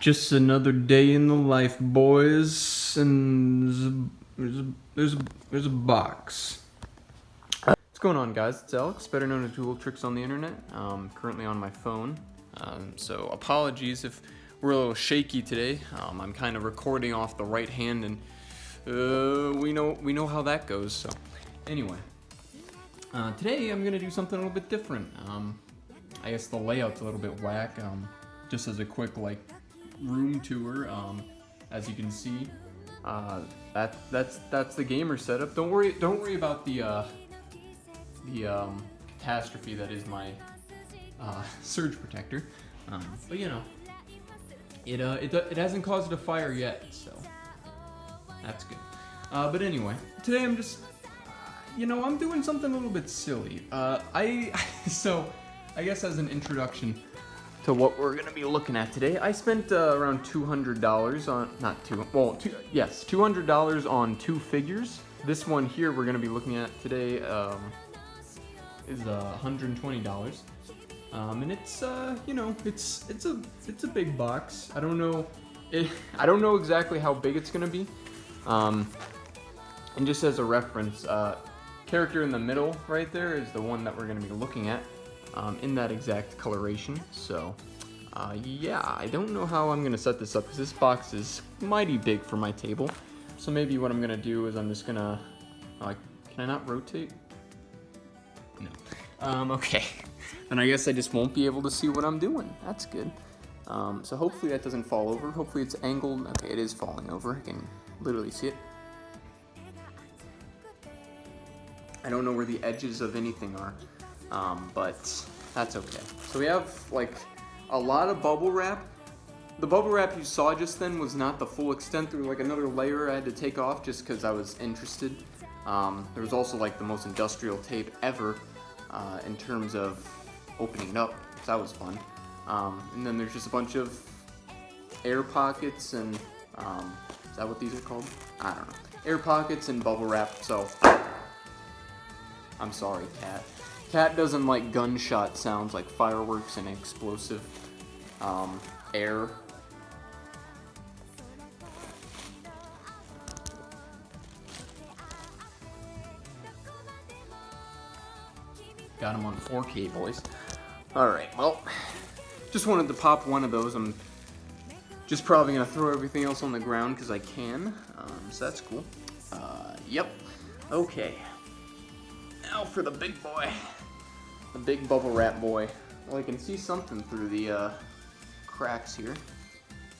Just another day in the life, boys, and there's a box. What's going on, guys? It's Alex, better known as Tool Tricks on the Internet. Currently on my phone, so apologies if we're a little shaky today. I'm kind of recording off the right hand, and we know how that goes. So, anyway, today I'm gonna do something a little bit different. I guess the layout's a little bit whack. Just as a quick room tour, as you can see, that's the gamer setup. Don't worry about the catastrophe that is my surge protector. But you know, it hasn't caused a fire yet, so that's good. But anyway, today I'm just, I'm doing something a little bit silly. So I guess as an introduction to what we're gonna be looking at today, I spent around $200 on $200 on two figures. This one here we're gonna be looking at today is $120, and it's it's a big box. I don't know exactly how big it's gonna be, and just as a reference, character in the middle right there is the one that we're gonna be looking at. In that exact coloration. So yeah, I don't know how I'm gonna set this up because this box is mighty big for my table. So maybe what I'm gonna do is I'm just gonna can I not rotate? No. Okay, then I guess I just won't be able to see what I'm doing. That's good. So hopefully that doesn't fall over. Hopefully it's angled. Okay, it is falling over. I can literally see it. I don't know where the edges of anything are. But that's okay. So we have a lot of bubble wrap. The bubble wrap you saw just then was not the full extent. There was another layer I had to take off just because I was interested. There was also the most industrial tape ever in terms of opening it up. So that was fun. And then there's just a bunch of air pockets and is that what these are called? I don't know. Air pockets and bubble wrap. So I'm sorry, cat. Cat doesn't like gunshot sounds like fireworks and explosive air. Got him on 4K, boys. Alright, well, just wanted to pop one of those. I'm just probably going to throw everything else on the ground because I can. So that's cool. Yep. Okay. Now for the big boy. The big bubble wrap boy. Well, I can see something through the cracks here.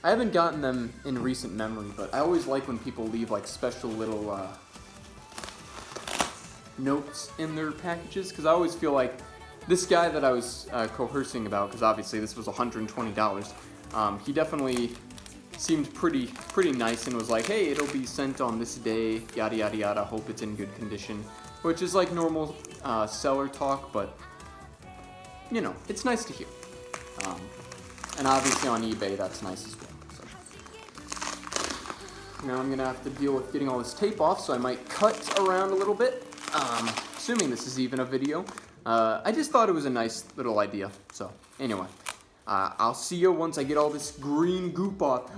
I haven't gotten them in recent memory, but I always like when people leave special little notes in their packages, because I always feel like this guy that I was coercing about, because obviously this was $120, he definitely seemed pretty nice and was like, hey, it'll be sent on this day, yada yada yada, hope it's in good condition, which is normal seller talk, but it's nice to hear. And obviously on eBay, that's nice as well. So now I'm going to have to deal with getting all this tape off, so I might cut around a little bit, assuming this is even a video. I just thought it was a nice little idea. So anyway, I'll see you once I get all this green goop off.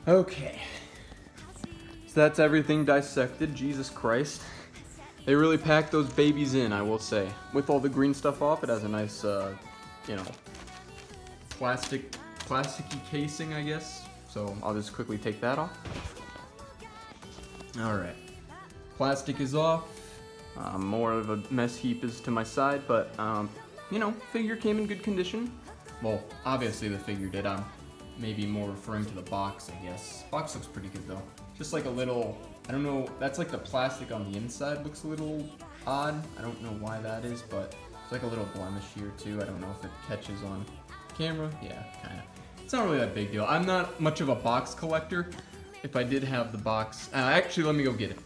Okay, so that's everything dissected. Jesus Christ. They really packed those babies in, I will say. With all the green stuff off, it has a nice, plasticky casing, I guess. So I'll just quickly take that off. Alright, plastic is off. More of a mess heap is to my side, but, figure came in good condition. Well, obviously the figure did. Maybe more referring to the box, I guess. Box looks pretty good though. Just a little, I don't know, that's the plastic on the inside looks a little odd. I don't know why that is, but it's a little blemish here too. I don't know if it catches on camera. Yeah, kind of. it's not really that big deal. I'm not much of a box collector. If I did have the box, actually, let me go get it.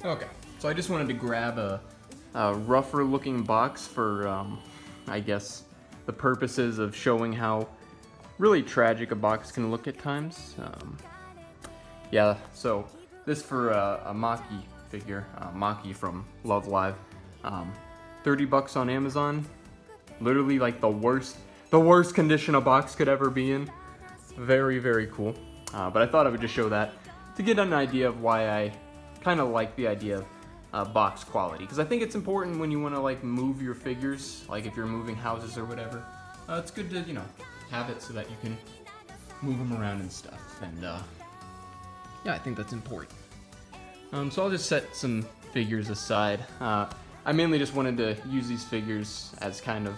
Okay, so I just wanted to grab a rougher looking box for, I guess, the purposes of showing how really tragic a box can look at times. Yeah, so this for a Maki figure, Maki from Love Live. $30 on Amazon. Literally like the worst condition a box could ever be in. Very, very cool. But I thought I would just show that to get an idea of why I kind of like the idea of box quality. Because I think it's important when you want to like move your figures, like if you're moving houses or whatever. It's good to, you know, have it so that you can move them around and stuff. And yeah, I think that's important. So I'll just set some figures aside. I mainly just wanted to use these figures as kind of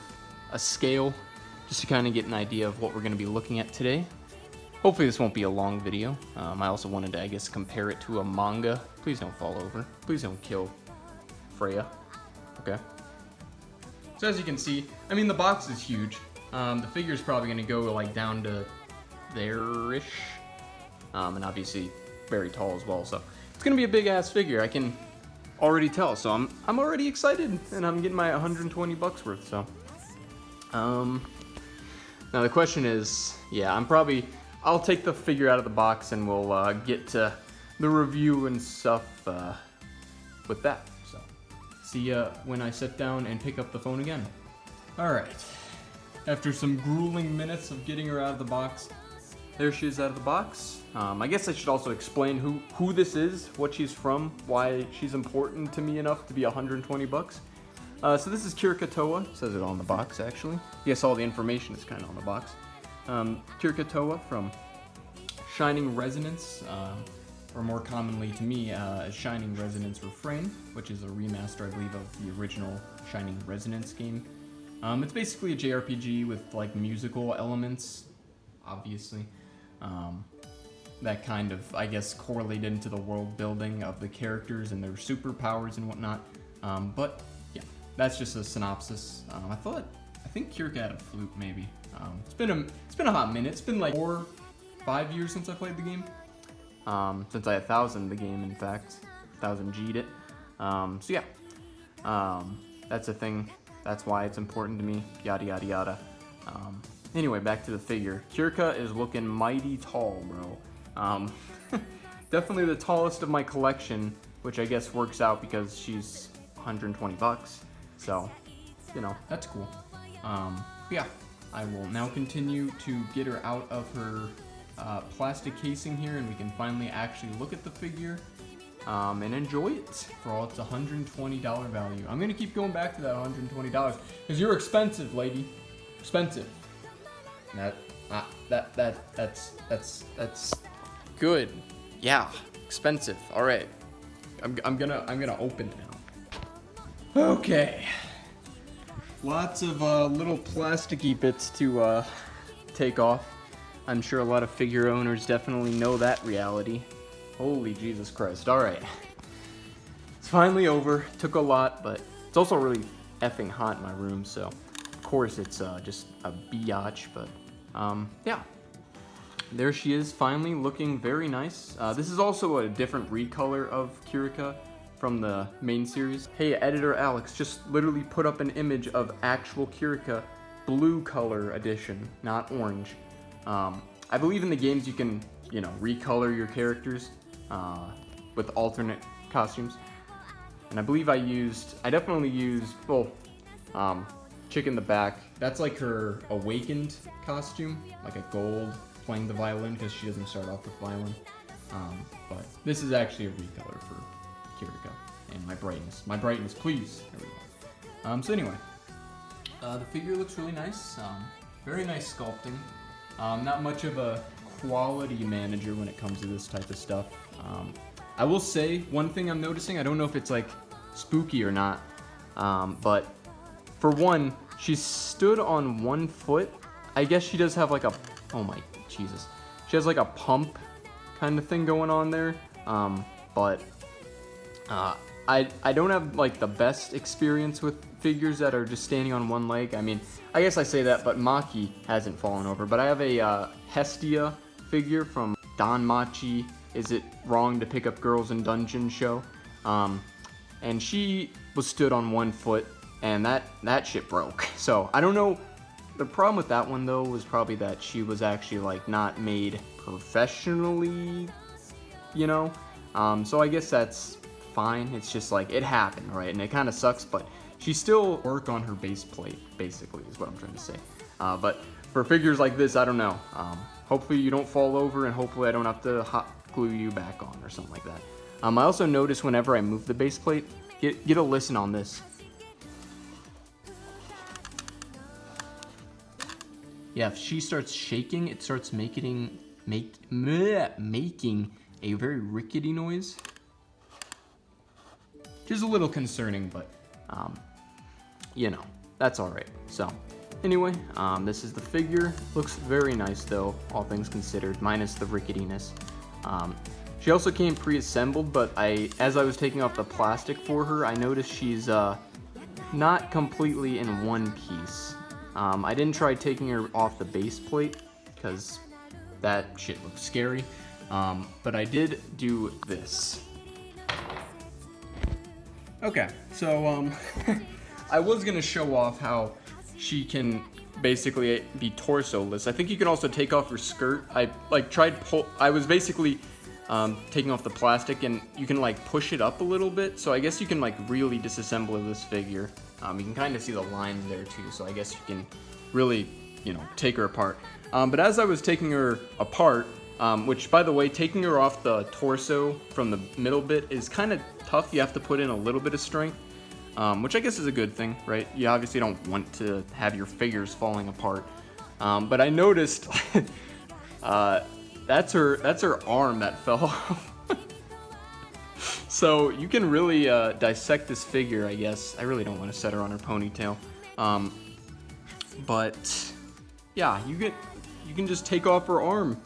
a scale, just to kind of get an idea of what we're going to be looking at today. Hopefully this won't be a long video. I also wanted to, I guess, compare it to a manga. Please don't fall over. Please don't kill Freya. Okay. So as you can see, I mean, the box is huge. The figure's probably going to go like down to there-ish. And obviously very tall as well. So it's going to be a big ass figure. I can already tell. So I'm already excited, and I'm getting my $120 worth. So now the question is, yeah, I'll take the figure out of the box and we'll get to the review and stuff with that. So see ya when I sit down and pick up the phone again. Alright, after some grueling minutes of getting her out of the box, there she is out of the box. I guess I should also explain who this is, what she's from, why she's important to me enough to be $120. So this is Kirika Towa. It says it on the box, actually. Yes, all the information is kind of on the box. Kirika Towa from Shining Resonance, or more commonly to me, Shining Resonance Refrain, which is a remaster, I believe, of the original Shining Resonance game. It's basically a JRPG with like musical elements, obviously. That kind of, I guess, correlate into the world building of the characters and their superpowers and whatnot. But yeah, that's just a synopsis. I think Kirika had a flute, maybe. It's been a hot minute. It's been like 4-5 years since I played the game. Since I 1,000'd the game, in fact, 1,000G'd it. So yeah, that's a thing. That's why it's important to me. Yada yada yada. Anyway, back to the figure. Kirika is looking mighty tall, bro. Definitely the tallest of my collection, which I guess works out because she's $120. So, you know, that's cool. Yeah, I will now continue to get her out of her plastic casing here, and we can finally actually look at the figure and enjoy it for all its $120 value. I'm gonna keep going back to that $120 because you're expensive, lady. Expensive. That's good. Yeah, expensive. All right, I'm gonna open now. Okay. Lots of little plasticky bits to take off. I'm sure a lot of figure owners definitely know that reality. Holy Jesus Christ. All right. It's finally over. Took a lot, but it's also really effing hot in my room, so of course it's just a biatch, but yeah. There she is, finally looking very nice. This is also a different recolor of Kirika from the main series. Hey, editor Alex, just literally put up an image of actual Kirika, blue color edition, not orange. I believe in the games you can, you know, recolor your characters with alternate costumes. And I believe I definitely used, well, Chick in the back. That's like her awakened costume, like a gold, playing the violin because she doesn't start off with violin. But this is actually a recolor for Kirika. And my brightness, please. There we go. So anyway, the figure looks really nice. Very nice sculpting. Not much of a quality manager when it comes to this type of stuff. I will say one thing I'm noticing. I don't know if it's like spooky or not, but for one, she stood on one foot. I guess she does have like a, oh my Jesus, she has like a pump kind of thing going on there. But I don't have like the best experience with figures that are just standing on one leg. I mean, I guess I say that, but Maki hasn't fallen over. But I have a Hestia figure from Don Machi, Is It Wrong to Pick Up Girls in Dungeon show. And she was stood on one foot, and that shit broke. So I don't know. The problem with that one though was probably that she was actually like not made professionally, you know. So I guess that's fine. It's just like it happened, right? And it kind of sucks, but she still work on her base plate, basically, is what I'm trying to say. But for figures like this, I don't know. Hopefully you don't fall over, and hopefully I don't have to hot glue you back on or something like that. I also notice whenever I move the base plate, get a listen on this. Yeah, if she starts shaking, it starts making a very rickety noise. Which is a little concerning, but you know, that's all right. So anyway, this is the figure. Looks very nice though, all things considered, minus the ricketiness. She also came pre-assembled, but as I was taking off the plastic for her, I noticed she's not completely in one piece. I didn't try taking her off the base plate because that shit looks scary. But I did do this. Okay, so I was gonna show off how she can basically be torso-less. I think you can also take off her skirt. I was basically taking off the plastic, and you can like push it up a little bit. So I guess you can like really disassemble this figure. You can kind of see the lines there too. So I guess you can really, you know, take her apart. But as I was taking her apart, which by the way, taking her off the torso from the middle bit is kind of tough. You have to put in a little bit of strength, which I guess is a good thing, right? You obviously don't want to have your figures falling apart. But I noticed that's her arm that fell off. So you can really dissect this figure, I guess. I really don't want to set her on her ponytail. But yeah, you can just take off her arm.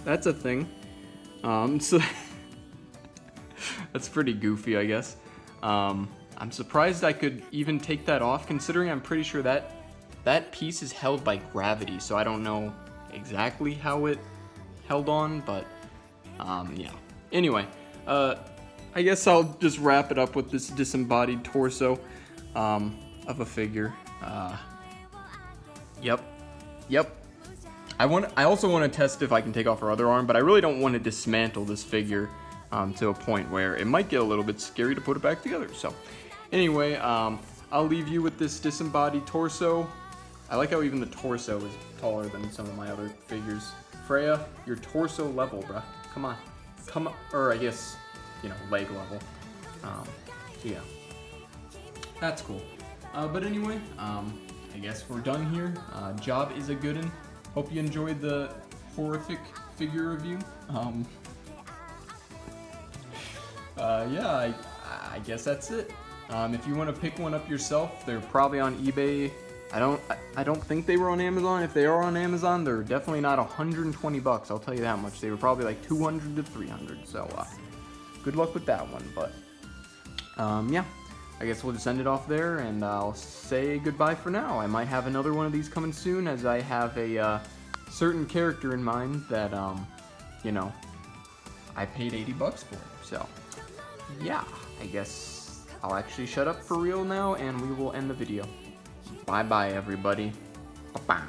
That's a thing. So that's pretty goofy, I guess. I'm surprised I could even take that off, considering I'm pretty sure that piece is held by gravity. So I don't know exactly how it held on, but yeah. Anyway, I guess I'll just wrap it up with this disembodied torso of a figure. Yep. I also want to test if I can take off her other arm, but I really don't want to dismantle this figure to a point where it might get a little bit scary to put it back together. So anyway, I'll leave you with this disembodied torso. I like how even the torso is taller than some of my other figures. Freya, you're torso level, bruh. Come on. Or I guess, you know, leg level. So yeah. That's cool. But anyway, I guess we're done here. Job is a good one. Hope you enjoyed the horrific figure review. Yeah, I guess that's it. If you want to pick one up yourself, they're probably on eBay. I don't think they were on Amazon. If they are on Amazon, they're definitely not $120. I'll tell you that much. They were probably like 200 to 300. So good luck with that one. But yeah, I guess we'll just end it off there, and I'll say goodbye for now. I might have another one of these coming soon, as I have a certain character in mind that you know, I paid $80 for. So yeah, I guess I'll actually shut up for real now, and we will end the video. Bye bye, everybody. Bow.